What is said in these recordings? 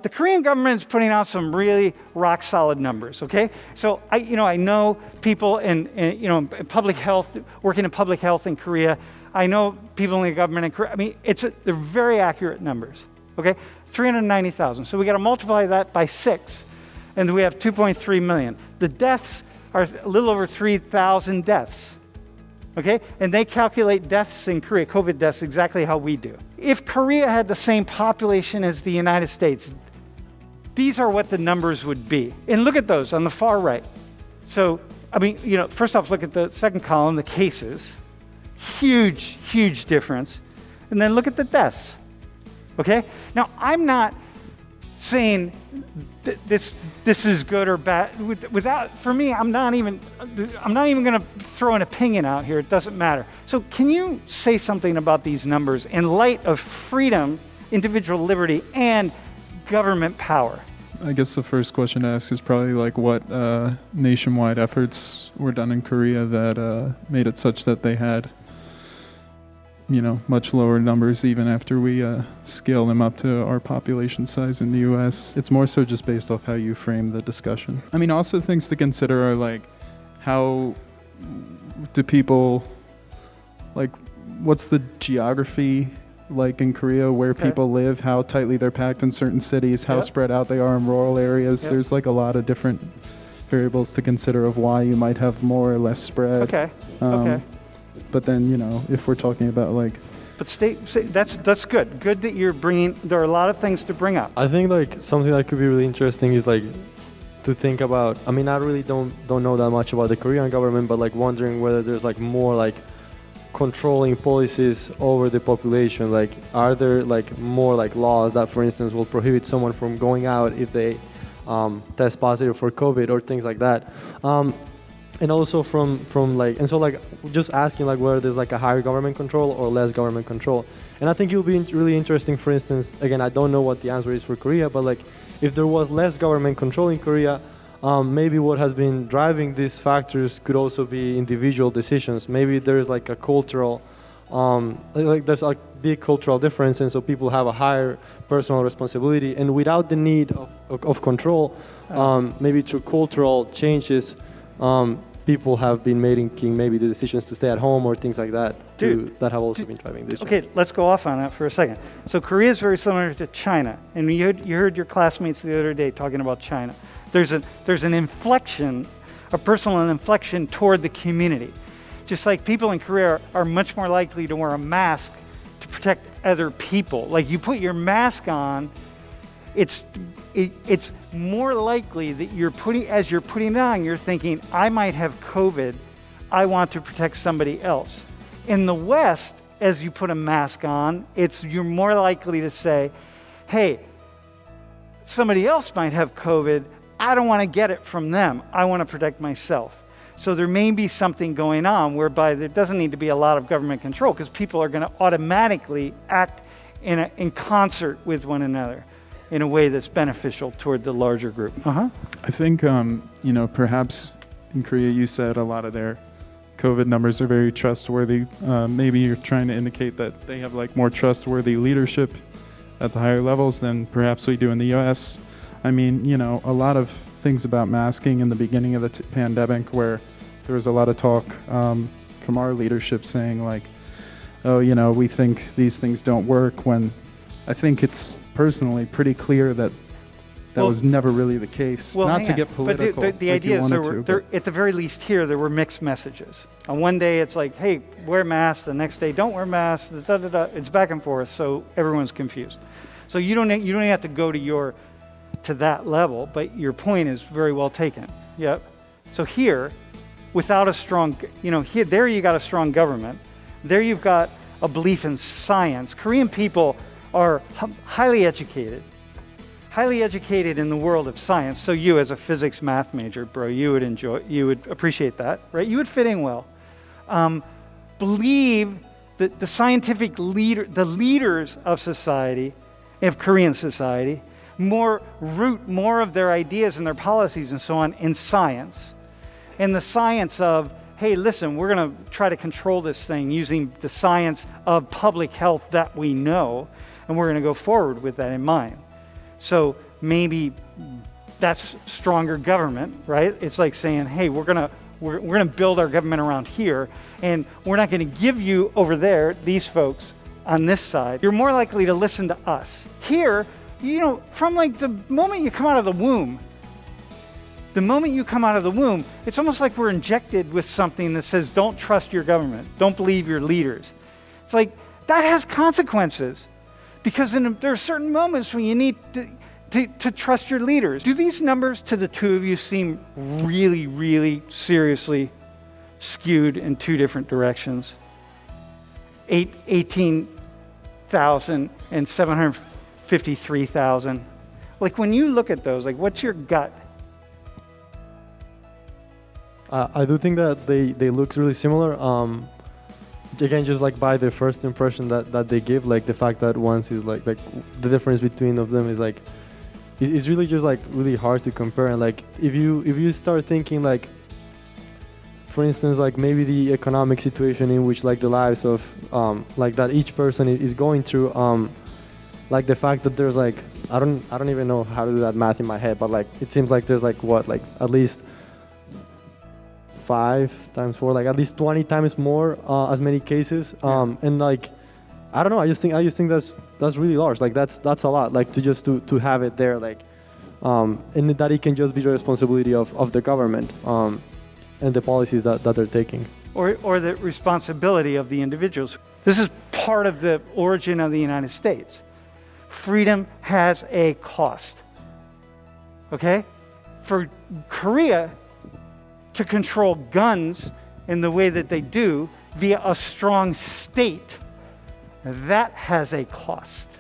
The Korean government is putting out some really rock solid numbers, okay? So I know people in public health, working in public health in Korea. I know people in the government in Korea. I mean, they're very accurate numbers, okay? 390,000. So we got to multiply that by 6, and we have 2.3 million. The deaths are a little over 3,000 deaths, okay? And they calculate deaths in Korea, COVID deaths, exactly how we do. If Korea had the same population as the United States, these are what the numbers would be. And look at those on the far right. So, I mean, first off, look at the second column, the cases. Huge, huge difference. And then look at the deaths, okay? Now, I'm not saying this is good or bad. For me, I'm not even going to throw an opinion out here. It doesn't matter. So can you say something about these numbers in light of freedom, individual liberty, and government power? I guess the first question to ask is probably like what nationwide efforts were done in Korea that made it such that they had much lower numbers even after we scale them up to our population size in the US. It's more so just based off how you frame the discussion. I mean, also things to consider are like, how do people, like, what's the geography like in Korea, where people live, how tightly they're packed in certain cities, how spread out they are in rural areas. There's like a lot of different variables to consider of why you might have more or less spread. Okay. But then, if we're talking about like... But that's good. Good that you're bringing... There are a lot of things to bring up. I think like something that could be really interesting is like to think about... I mean, I really don't know that much about the Korean government, but like wondering whether there's like more like controlling policies over the population. Like, are there like more like laws that, for instance, will prohibit someone from going out if they test positive for COVID or things like that? And also from like, and so like just asking like whether there's like a higher government control or less government control. And I think it will be really interesting, for instance, again, I don't know what the answer is for Korea, but like if there was less government control in Korea, maybe what has been driving these factors could also be individual decisions. Maybe there's like a cultural, like there's a big cultural difference, and so people have a higher personal responsibility, and without the need of control, maybe through cultural changes, people have been making maybe the decisions to stay at home or things like that that have also been driving this. Okay, let's go off on that for a second. So Korea is very similar to China, and you heard your classmates the other day talking about China. There's an inflection, a personal inflection toward the community. Just like people in Korea are much more likely to wear a mask to protect other people. Like you put your mask on, it's more likely that as you're putting it on, you're thinking, I might have COVID, I want to protect somebody else. In the West, as you put a mask on, you're more likely to say, hey, somebody else might have COVID, I don't want to get it from them, I want to protect myself. So there may be something going on whereby there doesn't need to be a lot of government control because people are going to automatically act in concert with one another in a way that's beneficial toward the larger group. I think, perhaps in Korea you said a lot of their COVID numbers are very trustworthy. Maybe you're trying to indicate that they have like more trustworthy leadership at the higher levels than perhaps we do in the US. I mean, a lot of things about masking in the beginning of the pandemic where there was a lot of talk from our leadership saying like, oh, we think these things don't work, when I think it's personally pretty clear that was never really the case. Well, not to get political. But the idea is at the very least here, there were mixed messages. On one day it's like, hey, wear masks. The next day, don't wear masks. It's back and forth, so everyone's confused. So you don't have to go to that level, but your point is very well taken. Yep. So here, without a strong, there you got a strong government. There you've got a belief in science. Korean people are highly educated in the world of science. So you, as a physics math major, bro, you would appreciate that, right? You would fit in well. Believe that the scientific the leaders of society, of Korean society, root more of their ideas and their policies and so on in science. In the science of, hey, listen, we're going to try to control this thing using the science of public health that we know, and we're going to go forward with that in mind. So maybe that's stronger government, right? It's like saying, hey, we're gonna build our government around here, and we're not gonna give you over there, these folks on this side. You're more likely to listen to us. Here, from like the moment you come out of the womb, it's almost like we're injected with something that says, don't trust your government, don't believe your leaders. It's like, that has consequences, because there are certain moments when you need to trust your leaders. Do these numbers to the two of you seem really, really seriously skewed in two different directions? 18,000 and 753,000. Like, when you look at those, like, what's your gut? I do think that they look really similar. Again, just like by the first impression that they give, like the fact that once is like the difference between of them is like, it's really just like really hard to compare. And like if you start thinking like, for instance, like maybe the economic situation in which like the lives of like that each person is going through, like the fact that there's like I don't even know how to do that math in my head, but like it seems like there's like what, like at least 5 times 4, like at least 20 times more as many cases, and like I don't know, I just think that's really large. Like that's a lot, like to have it there, like and that it can just be the responsibility of the government and the policies that they're taking, or the responsibility of the individuals. This is part of the origin of the United States. Freedom has a cost. Okay? For Korea to control guns in the way that they do via a strong state, that has a cost.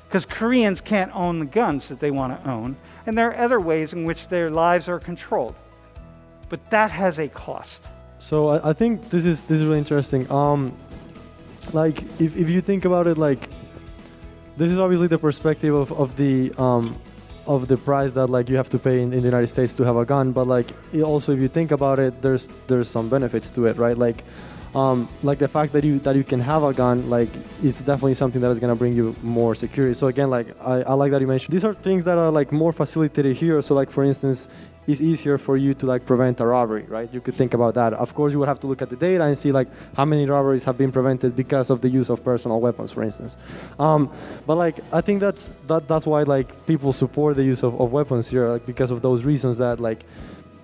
Because Koreans can't own the guns that they want to own, and there are other ways in which their lives are controlled. But that has a cost. So I think this is really interesting. Like if you think about it, like this is obviously the perspective of the price that like you have to pay in the United States to have a gun, but like also if you think about it, there's some benefits to it, right? Like the fact that you can have a gun, like is definitely something that is going to bring you more security. So again, like I like that you mentioned these are things that are like more facilitated here. So like for instance, it's easier for you to like prevent a robbery, right? You could think about that. Of course, you would have to look at the data and see like how many robberies have been prevented because of the use of personal weapons, for instance. But like I think that's why like people support the use of weapons here, like because of those reasons, that like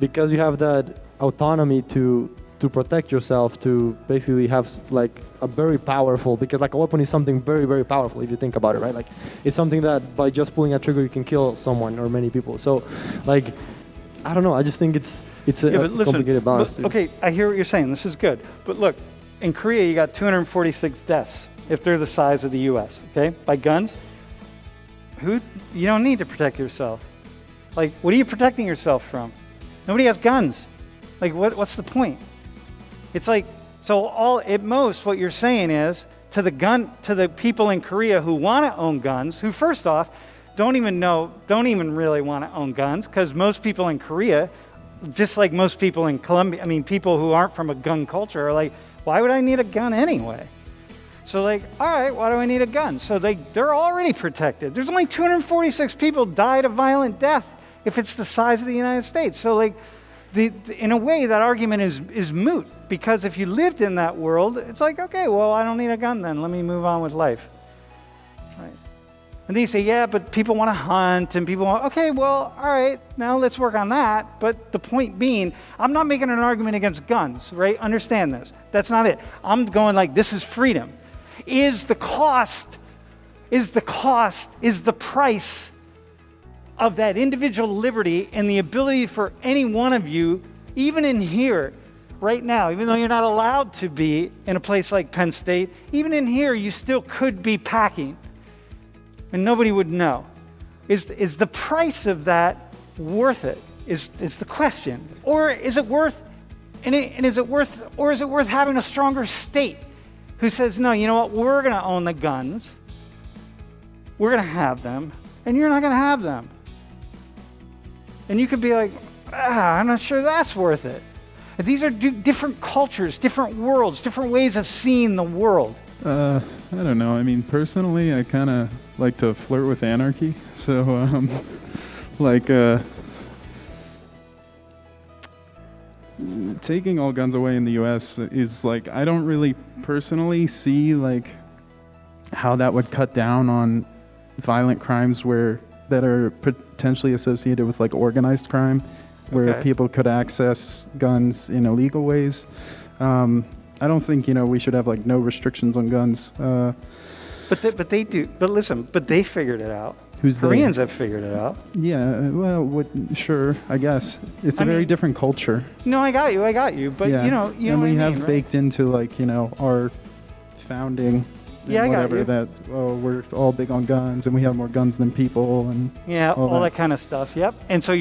because you have that autonomy to protect yourself, to basically have like a very powerful, because like a weapon is something very, very powerful if you think about it, right? Like it's something that by just pulling a trigger you can kill someone or many people. So like I don't know, I just think it's a complicated balance. Okay, I hear what you're saying. This is good. But look, in Korea you got 246 deaths if they're the size of the US, okay? By guns. You don't need to protect yourself. Like, what are you protecting yourself from? Nobody has guns. Like, what's the point? It's like, so at most what you're saying is to the people in Korea who want to own guns, who first off don't even really want to own guns, because most people in Korea, just like most people in Colombia, I mean, people who aren't from a gun culture are like, why would I need a gun anyway? So like, all right, why do I need a gun? So they're already protected. There's only 246 people died a violent death if it's the size of the United States. So like, in a way, that argument is moot, because if you lived in that world, it's like, okay, well, I don't need a gun then. Let me move on with life. Right? And then you say, yeah, but people want to hunt, and people want, okay, well, all right, now let's work on that. But the point being, I'm not making an argument against guns, right? Understand this. That's not it. I'm going like, this is freedom. Is the price of that individual liberty and the ability for any one of you, even in here, right now, even though you're not allowed to be in a place like Penn State, even in here, you still could be packing. And nobody would know. Is the price of that worth it? Is the question. Or is it worth having a stronger state who says, no, you know what, we're going to own the guns, we're going to have them, and you're not going to have them. And you could be like, I'm not sure that's worth it. And these are different cultures, different worlds, different ways of seeing the world. I don't know. I mean, personally, I kind of like to flirt with anarchy. So, like, taking all guns away in the U.S. is like, I don't really personally see like how that would cut down on violent crimes that are potentially associated with like organized crime, where Okay. people could access guns in illegal ways. I don't think, we should have like no restrictions on guns. But they do. But listen, but they figured it out. Who's they? Koreans have figured it out. Yeah, well, sure, I guess. It's a I very mean- different culture. No, I got you. But Yeah. you know and what we I have mean, right? baked into like, our founding and Yeah, I got whatever you. that, we're all big on guns and we have more guns than people and Yeah, all all that. that kind of stuff. Yep. And so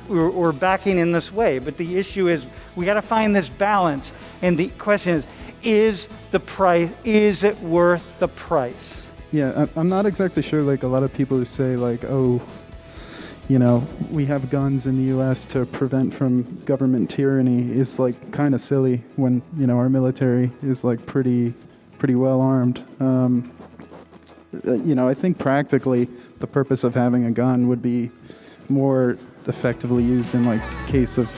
we're backing in this way, but the issue is we got to find this balance. And the question is the price? Is it worth the price? Yeah, I'm not exactly sure, like a lot of people who say like, oh, we have guns in the U.S. to prevent from government tyranny is like kind of silly when, our military is like pretty well armed. I think practically the purpose of having a gun would be more effectively used in like case of